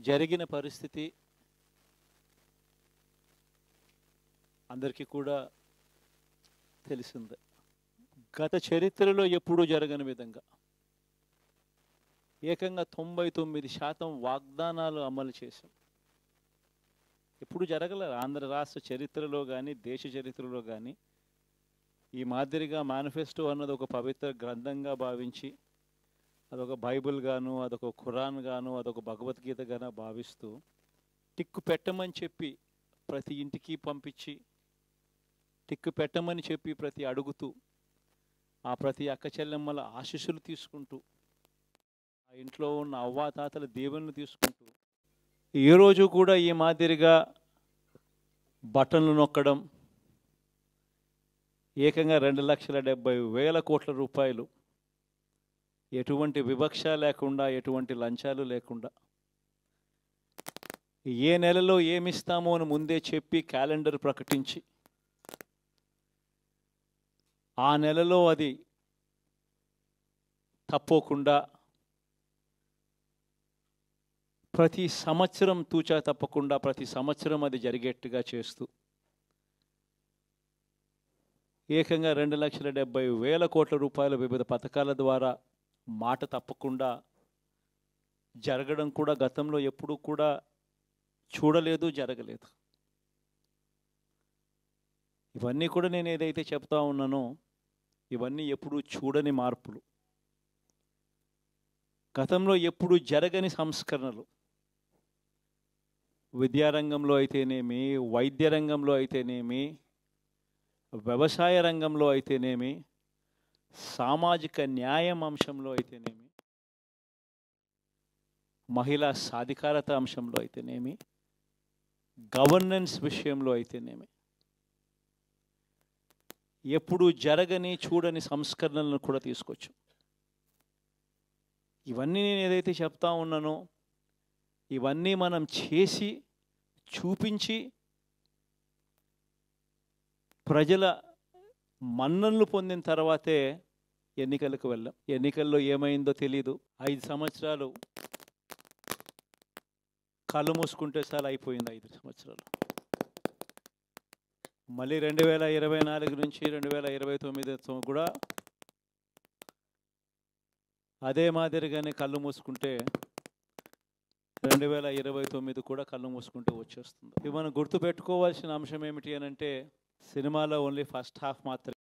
జరిగిన పరిస్థితి అందరికీ కూడా తెలిసిందే. గత చరిత్రలో ఎప్పుడూ జరగని విధంగా ఏకంగా 99% వాగ్దానాలు అమలు చేశాం. ఎప్పుడు జరగలేదు ఆంధ్ర రాష్ట్ర చరిత్రలో కానీ దేశ చరిత్రలో కానీ ఈ మాదిరిగా మేనిఫెస్టో అన్నది ఒక పవిత్ర గ్రంథంగా భావించి అదొక బైబిల్ గాను, అదొక ఖురాన్ గాను, అదొక భగవద్గీత గాను భావిస్తూ టిక్కు పెట్టమని చెప్పి ప్రతి ఇంటికి పంపించి టిక్కు పెట్టమని చెప్పి ప్రతి అడుగుతూ ఆ ప్రతి అక్క చెల్లెమ్మల ఆశీస్సులు తీసుకుంటూ ఆ ఇంట్లో ఉన్న అవ్వాతాతల దీవెనలు తీసుకుంటూ ఏ రోజు కూడా ఈ మాదిరిగా బటన్లు నొక్కడం ఏకంగా 2,70,000 కోట్ల రూపాయలు ఎటువంటి వివక్ష లేకుండా ఎటువంటి లంచాలు లేకుండా ఏ నెలలో ఏమిస్తామో అని ముందే చెప్పి క్యాలెండర్ ప్రకటించి ఆ నెలలో అది తప్పకుండా ప్రతి సంవత్సరం తూచా తప్పకుండా ప్రతి సంవత్సరం అది జరిగేట్టుగా చేస్తూ ఏకంగా 2,70,000 కోట్ల రూపాయల వివిధ పథకాల ద్వారా మాట తప్పకుండా జరగడం కూడా గతంలో ఎప్పుడూ కూడా చూడలేదు, జరగలేదు. ఇవన్నీ కూడా నేను ఏదైతే చెప్తా ఉన్నానో ఇవన్నీ ఎప్పుడూ చూడని మార్పులు, గతంలో ఎప్పుడు జరగని సంస్కరణలు. విద్యారంగంలో అయితేనేమి, వైద్య రంగంలో అయితేనేమి, వ్యవసాయ రంగంలో అయితేనేమి, సామాజిక న్యాయం అంశంలో అయితేనేమి, మహిళా సాధికారత అంశంలో అయితేనేమి, గవర్నెన్స్ విషయంలో అయితేనేమి ఎప్పుడు జరగని చూడని సంస్కరణలను కూడా తీసుకొచ్చాం. ఇవన్నీ నేను ఏదైతే చెప్తా ఉన్నానో ఇవన్నీ మనం చేసి చూపించి ప్రజల మన్ననలు పొందిన తర్వాతే ఎన్నికలకు వెళ్ళాం. ఎన్నికల్లో ఏమైందో తెలీదు. 5 సంవత్సరాలు కళ్ళు మూసుకుంటే చాలా అయిపోయింది. 5 సంవత్సరాలు మళ్ళీ 2024 నుంచి 2029 కూడా అదే మాదిరిగానే కళ్ళు మూసుకుంటే 2029 కూడా కళ్ళు మూసుకుంటూ వచ్చేస్తుంది. ఇవి మనం గుర్తుపెట్టుకోవాల్సిన అంశం ఏమిటి అని అంటే సినిమాలో ఓన్లీ ఫస్ట్ హాఫ్ మాత్రమే.